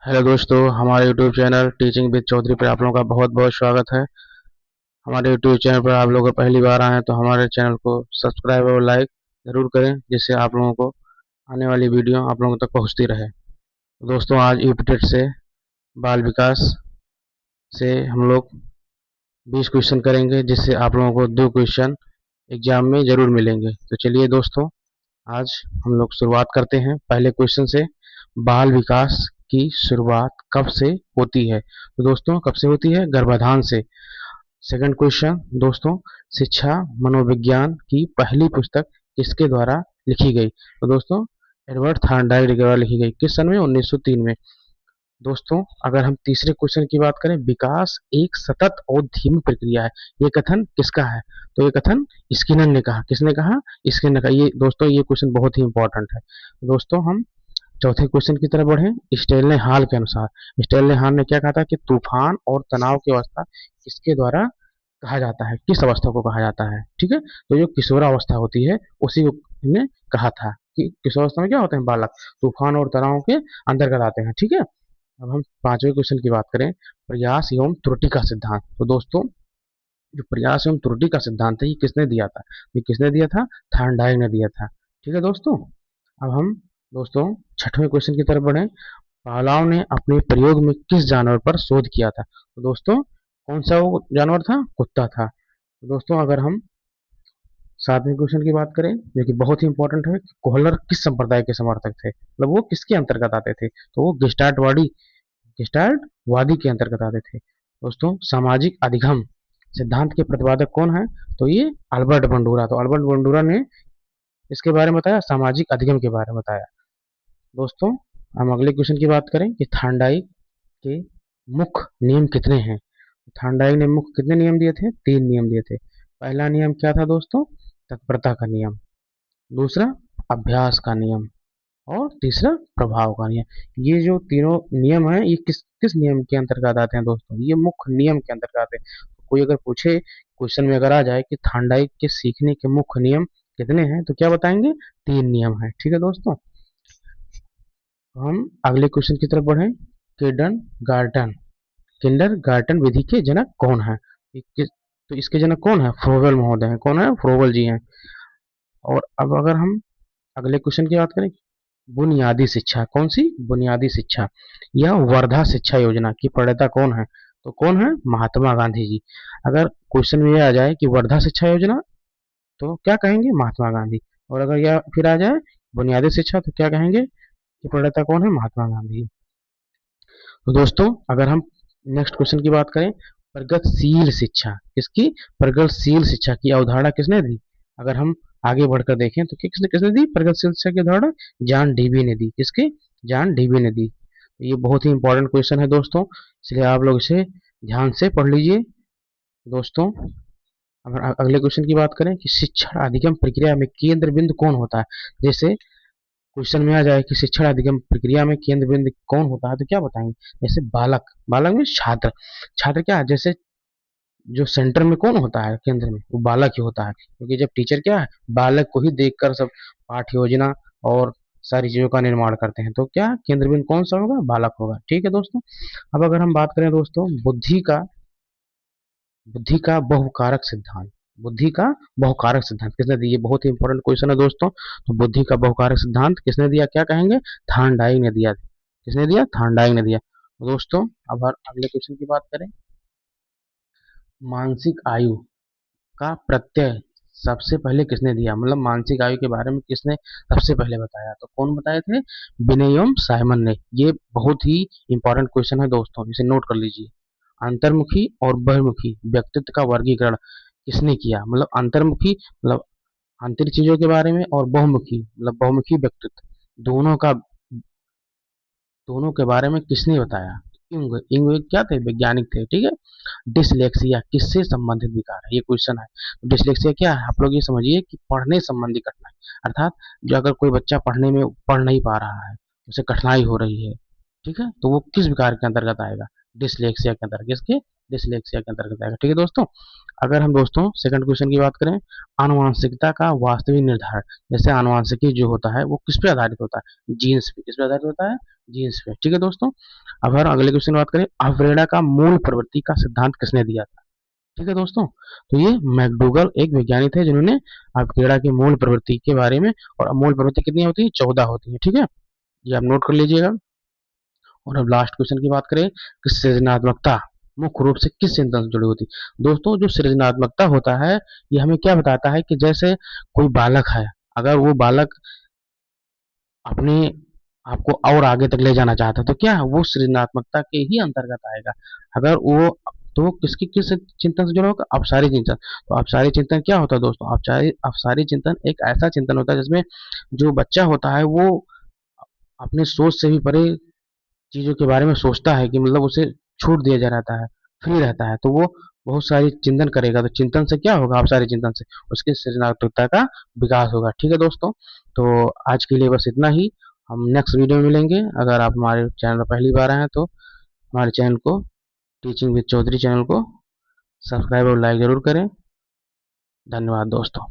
Hello दोस्तों, हमारे YouTube channel teaching with Chaudhary पर आप लोगों का बहुत बहुत स्वागत है। हमारे यूट्यूब चैनल पर आप लोग पहली बार आए हैं तो हमारे चैनल को सब्सक्राइब और लाइक ज़रूर करें, जिससे आप लोगों को आने वाली वीडियो आप लोगों तक पहुंचती रहे। तो दोस्तों, आज यूपीटेट से बाल विकास से हम लोग 20 क्वेश्चन करेंगे, जिससे आप लोगों को 2 क्वेश्चन एग्जाम में ज़रूर मिलेंगे। तो चलिए दोस्तों, आज हम लोग शुरुआत करते हैं पहले क्वेश्चन से। बाल विकास की शुरुआत कब से होती है? तो दोस्तों, कब से होती है? गर्भाधान से। सेकंड क्वेश्चन दोस्तों, शिक्षा मनोविज्ञान की पहली पुस्तक किसके द्वारा लिखी गई? तो दोस्तों, एडवर्ड थॉर्नडाइक के द्वारा लिखी गई। किस सन में? 1903 में। दोस्तों, अगर हम तीसरे क्वेश्चन की बात करें, विकास एक सतत और धीमी प्रक्रिया है, ये कथन किसका है? तो ये कथन स्किनर ने कहा। किसने कहा? स्किनर ने कहा। ये दोस्तों, ये क्वेश्चन बहुत ही इंपॉर्टेंट है। दोस्तों, हम चौथे क्वेश्चन की तरफ बढ़े। स्टेनले हाल के अनुसार, स्टेनले हाल ने क्या कहा था कि तूफान और तनाव की अवस्था किसके द्वारा कहा जाता है? किस अवस्था को कहा जाता है? ठीक है, तो जो किशोरावस्था होती है उसी को ने कहा था कि किशोरावस्था में क्या होते हैं? बालक तूफान और तनाव के अंतर्गत आते हैं। ठीक है, अब हम पांचवें क्वेश्चन की बात करें, प्रयास एवं त्रुटि का सिद्धांत। तो दोस्तों, जो प्रयास एवं त्रुटि का सिद्धांत है, ये किसने दिया था? ये किसने दिया था? थॉर्नडाइक ने दिया था। ठीक है दोस्तों, अब हम दोस्तों छठवें क्वेश्चन की तरफ बढ़े। पावलोव ने अपने प्रयोग में किस जानवर पर शोध किया था? तो दोस्तों, कौन सा वो जानवर था? कुत्ता था। तो दोस्तों, अगर हम सातवें क्वेश्चन की बात करें, जो कि बहुत ही इंपॉर्टेंट है, कोहलर किस संप्रदाय के समर्थक थे? मतलब वो किसके अंतर्गत आते थे? तो वो गेस्टाल्टवादी के अंतर्गत आते थे। दोस्तों, सामाजिक अधिगम सिद्धांत के प्रतिपादक कौन है? तो ये अल्बर्ट बंडूरा। तो अल्बर्ट बंडूरा ने इसके बारे में बताया, सामाजिक अधिगम के बारे में बताया। दोस्तों, हम अगले क्वेश्चन की बात करें कि थांडाई के मुख्य नियम कितने हैं? थांडाई ने मुख्य कितने नियम दिए थे? 3 नियम दिए थे। पहला नियम क्या था दोस्तों? तत्परता का नियम। दूसरा, अभ्यास का नियम। और तीसरा, प्रभाव का नियम। ये जो तीनों नियम हैं, ये किस किस नियम के अंतर्गत आते हैं दोस्तों? ये मुख्य नियम के अंतर्गत आते हैं। कोई अगर पूछे क्वेश्चन में, अगर आ जाए कि थांडाई के सीखने के मुख्य नियम कितने हैं, तो क्या बताएंगे? 3 नियम है। ठीक है दोस्तों, हम अगले क्वेश्चन की तरफ बढ़े। किंडर गार्टन किंडर गार्टन विधि के जनक कौन है? तो इसके जनक कौन है? फ्रोवेल महोदय हैं। कौन है? फ्रोवेल जी हैं। और अब अगर हम अगले क्वेश्चन की बात करें, बुनियादी शिक्षा, कौन सी? बुनियादी शिक्षा या वर्धा शिक्षा योजना की प्रणेता कौन है? तो कौन है? महात्मा गांधी जी। अगर क्वेश्चन में ये आ जाए कि वर्धा शिक्षा योजना, तो क्या कहेंगे? महात्मा गांधी। और अगर यह फिर आ जाए बुनियादी शिक्षा, तो क्या कहेंगे कि प्रणेता कौन है? महात्मा गांधी। तो दोस्तों, अगर हम नेक्स्ट क्वेश्चन की बात करें, प्रगतिशील शिक्षा, किसकी? प्रगतिशील शिक्षा की अवधारणा किसने दी? अगर हम आगे बढ़कर देखें तो किसने किसने दी प्रगतिशील शिक्षा की अवधारणा? जॉन डीवी ने दी। किसके? जॉन डीवी ने दी। तो ये बहुत ही इंपॉर्टेंट क्वेश्चन है दोस्तों, इसलिए आप लोग इसे ध्यान से पढ़ लीजिए। दोस्तों, अगर अगले क्वेश्चन की बात करें कि शिक्षण अधिगम प्रक्रिया में केंद्र बिंदु कौन होता है? जैसे क्वेश्चन में आ जाए कि शिक्षण अधिगम प्रक्रिया में केंद्र बिंदु कौन होता है, तो क्या बताएंगे? जैसे बालक, बालक में छात्र, छात्र क्या है? जैसे जो सेंटर में कौन होता है? केंद्र में वो बालक ही होता है, क्योंकि जब टीचर क्या है? बालक को ही देखकर सब पाठ्य योजना और सारी चीजों का निर्माण करते हैं। तो क्या केंद्र बिंदु कौन सा होगा? बालक होगा। ठीक है दोस्तों, अब अगर हम बात करें दोस्तों, बुद्धि का बहुकारक सिद्धांत, बुद्धि का बहुकारक सिद्धांत किसने दिया? ये बहुत ही इंपॉर्टेंट क्वेश्चन है दोस्तों। तो बुद्धि का बहुकारक सिद्धांत किसने दिया? क्या कहेंगे? थॉर्नडाइक ने दिया। किसने दिया? थॉर्नडाइक ने दिया। तो दोस्तों, अब अगले क्वेश्चन की बात करें, मानसिक आयु का प्रत्यय सबसे पहले किसने दिया? मतलब मानसिक आयु के बारे में किसने सबसे पहले बताया? तो कौन बताए थे? विनयम साइमन ने। ये बहुत ही इंपॉर्टेंट क्वेश्चन है दोस्तों, इसे नोट कर लीजिए। अंतर्मुखी और बहिर्मुखी व्यक्तित्व का वर्गीकरण किसने किया? मतलब अंतर्मुखी मतलब आंतरिक चीजों के बारे में, और बहुमुखी मतलब बहुमुखी व्यक्तित्व, दोनों का दोनों के बारे में किसने बताया? इंग इंग क्या थे? वैज्ञानिक थे। ठीक है, डिसलेक्सिया किससे संबंधित विकार है? ये क्वेश्चन है। डिसलेक्सिया क्या है? आप लोग ये समझिए कि पढ़ने संबंधी कठिनाई, अर्थात जो अगर कोई बच्चा पढ़ने में पढ़ नहीं पा रहा है, उसे कठिनाई हो रही है, ठीक है, तो वो किस विकार के अंतर्गत आएगा? डिसलेक्सिया के अंतर्गत। किसके? डिसलेक्सिया के अंतर्गत आएगा। ठीक है दोस्तों। अगर हम दोस्तों सेकंड क्वेश्चन की बात करें, आनुवंशिकता का वास्तविक निर्धारण, जैसे आनुवंशिकी जो होता है वो किस पे आधारित होता है, जीन्स पे। किस पे आधारित होता है, जीन्स पे। ठीक है दोस्तों। अब हम अगले क्वेश्चन की बात करें, अवरेड़ा का मूल प्रवृत्ति का सिद्धांत किसने दिया था। ठीक है दोस्तों। तो ये मैकडूगल एक वैज्ञानिक थे जिन्होंने अवकेड़ा के मूल प्रवृत्ति के बारे में, और मूल प्रवृत्ति कितनी होती है, 14 होती है। ठीक है, ये आप नोट कर लीजिएगा। और अब लास्ट क्वेश्चन की बात करें कि सृजनात्मकता मुख्य रूप से किस चिंतन से जुड़ी होती है। दोस्तों जो सृजनात्मकता होता है, ये हमें क्या बताता है कि जैसे कोई बालक है, अगर वो बालक अपने आपको और आगे तक ले जाना चाहता है तो क्या है, वो सृजनात्मकता के ही अंतर्गत आएगा। अगर वो तो किसकी किस चिंतन से जुड़ा होगा, अपसारी चिंतन। तो अपसारी चिंतन क्या होता है दोस्तों, अपसारी अपसारी चिंतन एक ऐसा चिंतन होता है जिसमें जो बच्चा होता है वो अपने सोच से भी परे चीज़ों के बारे में सोचता है, कि मतलब उसे छूट दिया जा रहता है, फ्री रहता है, तो वो बहुत सारी चिंतन करेगा। तो चिंतन से क्या होगा, आप सारे चिंतन से उसकी सृजनात्मकता का विकास होगा। ठीक है दोस्तों। तो आज के लिए बस इतना ही। हम नेक्स्ट वीडियो में मिलेंगे। अगर आप हमारे चैनल पर पहली बार आए हैं तो हमारे चैनल को, टीचिंग विद चौधरी चैनल को सब्सक्राइब और लाइक जरूर करें। धन्यवाद दोस्तों।